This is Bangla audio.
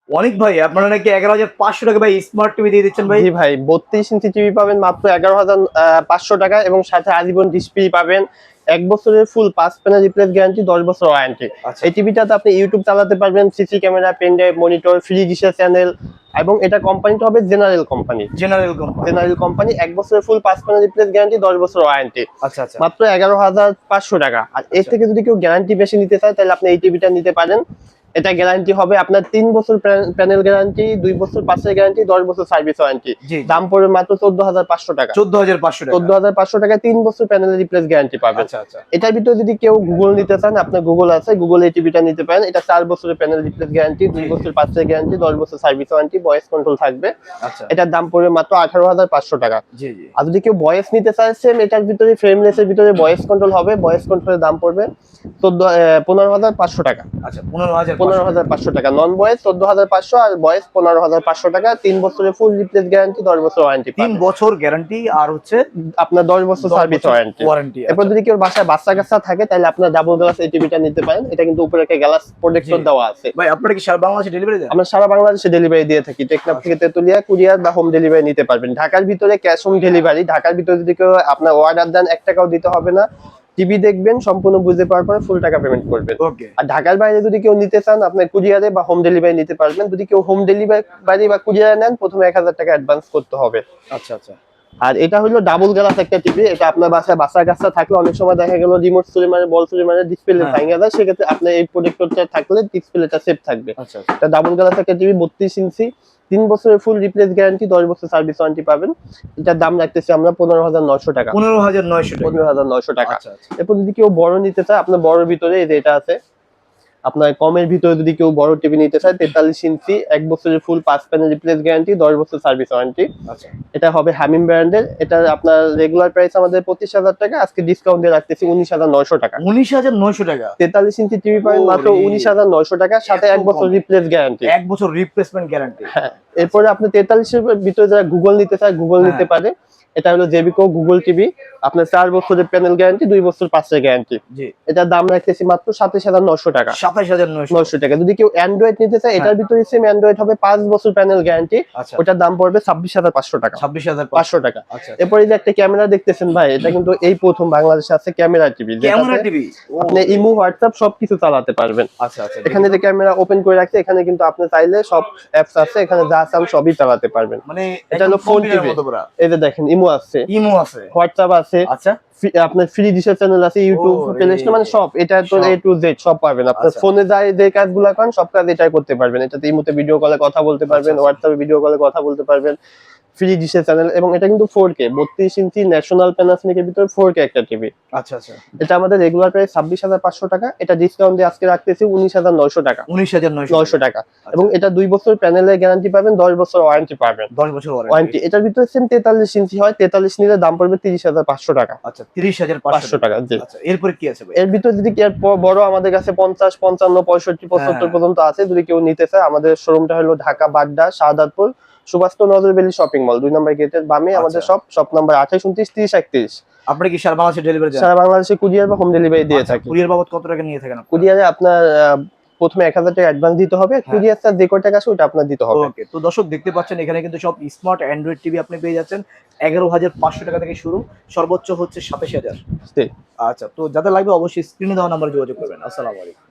অনেক ভাই, আপনারা নাকি 11,500 টাকা ভাই স্মার্ট টিভি দিয়ে দিচ্ছেন ভাই? জি ভাই, 32 ইঞ্চি টিভি পাবেন মাত্র 11,500 টাকা এবং সাথে আজীবন ডিসপ্লে পাবেন। 1 বছরের ফুল 5 প্যানেল রিপ্লেস গ্যারান্টি, 10 বছর ওয়ারেন্টি। আচ্ছা। এই টিভিটাতে আপনি ইউটিউব চালাতে পারবেন, CC camera, pen drive, monitor, free ডিশের চ্যানেল, এবং এটা কোম্পানিটা হবে general company. General company. General company, 1 বছরের ফুল 5 প্যানেল রিপ্লেস গ্যারান্টি, 10 বছর ওয়ারেন্টি। আচ্ছা আচ্ছা। মাত্র 11,500 টাকা। আর এর থেকে যদি কেউ গ্যারান্টি বেশি নিতে চায় তাহলে আপনি এই টিভিটা নিতে পারেন। এটা গ্যারান্টি হবে আপনার 3 বছর প্যানেল গ্যারান্টি, 2 বছর পাশের গ্যারান্টি, 10 বছর সার্ভিস ওয়ারেন্টি। দাম পড়বে মাত্র 14,500 টাকা। 14,500 টাকা। 14,500 টাকায় 3 বছর প্যানেল রিপ্লেস গ্যারান্টি পাবেন। আচ্ছা আচ্ছা। এটার ভিতরে যদি কেউ গুগল নিতে চান, আপনার গুগল আছে, গুগল এই টিভিটা নিতে পারেন। এটা 4 বছরের প্যানেল রিপ্লেস গ্যারান্টি, 2 বছর পাশের গ্যারান্টি, 10 বছর সার্ভিস ওয়ারেন্টি, ভয়েস কন্ট্রোল থাকবে। আচ্ছা। এটার দাম পড়বে মাত্র 18,500 টাকা। জি জি। আর যদি কেউ ভয়েস নিতে চায়, সেম এটার ভিতরে ফ্রেমলেসের ভিতরে ভয়েস কন্ট্রোল হবে। ভয়েস কন্ট্রোলের দাম পড়বে 15,500 টাকা। আচ্ছা, 15,500। 15,500 টাকা। নন ভয়েস 14,500 আর ভয়েস 15,500 টাকা। 3 বছরের ফুল রিপ্লেস গ্যারান্টি, 10 বছর ওয়ারেন্টি। 3 বছর গ্যারান্টি আর হচ্ছে আপনার 10 বছর সার্ভিস ওয়ারেন্টি। এরপর যদি কেউ বাসায় বাচ্চা কাচ্চা থাকে তাহলে আপনার ডাবল গ্লাস এই টিভিটা নিতে পারেন। এটা কিন্তু উপরে একটা গ্লাস প্রোটেক্টর দেওয়া আছে। ভাই আপনারা কি সারা বাংলাদেশে ডেলিভারি দেন? আমরা সারা বাংলাদেশে ডেলিভারি দিয়ে থাকি। টেকনাফ থেকে তেতুলিয়া, কুরিয়ার বা হোম ডেলিভারি নিতে পারবেন। ঢাকার ভিতরে ক্যাশ অন ডেলিভারি। ঢাকার ভিতরে যদি কেউ আপনার অর্ডার দেন 1 টাকাও দিতে হবে না। টিভি দেখবেন, সম্পূর্ণ বুঝতে পারার পরে ফুল টাকা পেমেন্ট করবেন। ওকে। আর ঢাকার বাইরে যদি কেউ নিতে চান, আপনার কুরিয়ারে বা হোম ডেলিভারি নিতে পারবেন। যদি কেউ হোম ডেলিভারি বা কুরিয়ারে নেন, প্রথমে 1,000 টাকা অ্যাডভান্স করতে হবে। আচ্ছা আচ্ছা। আর এটা হলো ডাবল গ্লাস একটা টিভি। এটা আপনার বাসায় বাচ্চা কাচ্চা থাকলে অনেক সময় দেখা গেল রিমোট চুরি মানে, বল চুরি মানে ডিসপ্লে ভেঙে যায়, সেক্ষেত্রে আপনার এই প্রোটেক্টরটা থাকলে ডিসপ্লেটা সেফ থাকবে। আচ্ছা। এটা ডাবল গ্লাস একটা টিভি, 32 ইঞ্চি, 3 বছরের ফুল রিপ্লেস গ্যারান্টি, 10 বছর সার্ভিস ওয়ারেন্টি পাবেন। এটার দাম রাখতেছি আমরা 15,900 টাকা। 15,900 টাকা। 15,900 টাকা। আচ্ছা আচ্ছা। এরপর যদি কেউ বড় নিতে চায়, আপনার বড়র ভিতরে এই যে এটা আছে, আপনার কমের ভিতরে যদি কেউ বড় টিভি নিতে চায়, 43 ইঞ্চি, 1 বছরের ফুল 5 প্যানেল রিপ্লেস গ্যারান্টি, 10 বছর সার্ভিস ওয়ারেন্টি। আচ্ছা। এটা হবে হামিম ব্র্যান্ডের। এটা আপনার রেগুলার প্রাইস আমাদের 25,000 টাকা, আজকে ডিসকাউন্ট দিয়ে রাখতেছি 19,900 টাকা। 19,900 টাকা। 43 ইঞ্চি টিভি পাবেন মাত্র 19,900 টাকা, সাথে 1 বছর রিপ্লেস গ্যারান্টি। 1 বছর রিপ্লেসমেন্ট গ্যারান্টি। হ্যাঁ। এরপরে আপনি 43 এর ভিতরে যারা গুগল নিতে চায়, গুগল নিতে পারে। এটা হলো জেবিকো গুগল টিভি, আপনার 4 বছরের প্যানেল গ্যারান্টি, 2 বছর পাশের গ্যারান্টি। জি। এটার দাম রাখতেছি মাত্র 27,900 টাকা। 27,900 টাকা। যদি কেউ অ্যান্ড্রয়েড নিতে চায়, এটার ভিতরে সেম অ্যান্ড্রয়েড হবে, 5 বছর প্যানেল গ্যারান্টি। আচ্ছা। ওটার দাম পড়বে 26,500 টাকা। 26,500 টাকা। আচ্ছা। এরপরে যে একটা ক্যামেরা দেখতেছেন ভাই, এটা কিন্তু এই প্রথম বাংলাদেশে আছে ক্যামেরা টিভি। Camera TV. আপনি ইমো, হোয়াটসঅ্যাপ সবকিছু চালাতে পারবেন। আচ্ছা আচ্ছা। এখানে যে ক্যামেরা ওপেন করে রাখছে, এখানে কিন্তু আপনি চাইলে সব অ্যাপস আছে, এখানে যা চান সবই চালাতে পারবেন। মানে এটা হলো ফোন টিভি। এই যে দেখেন, ইমো আছে, ইমো আছে, হোয়াটসঅ্যাপ আছে। আচ্ছা। আপনার ফ্রি ডিশের চ্যানেল আছে, ইউটিউব, প্লে স্টোর, মানে সব। এটা তো A to Z সব পাবেন। আপনার ফোনে যে কাজগুলো করেন সব কাজ এটাই করতে পারবেন। এটাতে ইমোতে ভিডিও কলে কথা বলতে পারবেন, হোয়াটসঅ্যাপে ভিডিও কলে কথা বলতে পারবেন, ফ্রি ডিশের চ্যানেল। এবং এটা কিন্তু 4K 32 ইঞ্চি ন্যাশনাল প্যানাসোনিকের ভিতরে 4K একটা টিভি। আচ্ছা আচ্ছা। এটা আমাদের রেগুলার প্রাইস 26,500 টাকা। এটা ডিসকাউন্ট দিয়ে আজকে রাখতেছি 19,900 টাকা। 19,900 টাকা। এবং এটা 2 বছর প্যানেলের গ্যারান্টি পাবেন, 10 বছর ওয়ারেন্টি পাবেন। 10 বছর ওয়ারেন্টি। এটার ভিতরে সেম 43 ইঞ্চি হয়, 43 নিলে দাম পড়বে 30,500 টাকা। আচ্ছা, 30,500 টাকা। জি। আচ্ছা, এরপর কি আছে ভাই? এর ভিতরে যদি কি বড় আমাদের কাছে 50, 55, 65, 75 পর্যন্ত আছে। যদি কেউ নিতে চায়, আমাদের শোরুমটা হলো ঢাকা বাড্ডা, শাহাদাতপুর, সুভাষ নজরবেলি শপিং মল 2 নম্বর গেটের বামে আমাদের শপ নাম্বার 28 29 30 31। আপনারা কি সারা বাংলাদেশে ডেলিভারি দেন? সারা বাংলাদেশে কুরিয়ার বা হোম ডেলিভারি দিয়ে থাকি। কুরিয়ার বাবদ কত টাকা নিয়ে থাকেন? কুরিয়ারে আপনার প্রথমে 1,000 টাকা অ্যাডভান্স দিতে হবে। কুরিয়ার চার্জ যে কয় টাকা আছে ওটা আপনার দিতে হবে। ওকে। তো দর্শক দেখতে পাচ্ছেন, এখানে কিন্তু সব স্মার্ট অ্যান্ড্রয়েড টিভি আপনি পেয়ে যাচ্ছেন 11,500 টাকা থেকে শুরু, সর্বোচ্চ হচ্ছে 27,000। আচ্ছা, তো যাদের লাগবে অবশ্যই স্ক্রিনে দেওয়া নাম্বারে যোগাযোগ করবেন। আসসালামু আলাইকুম।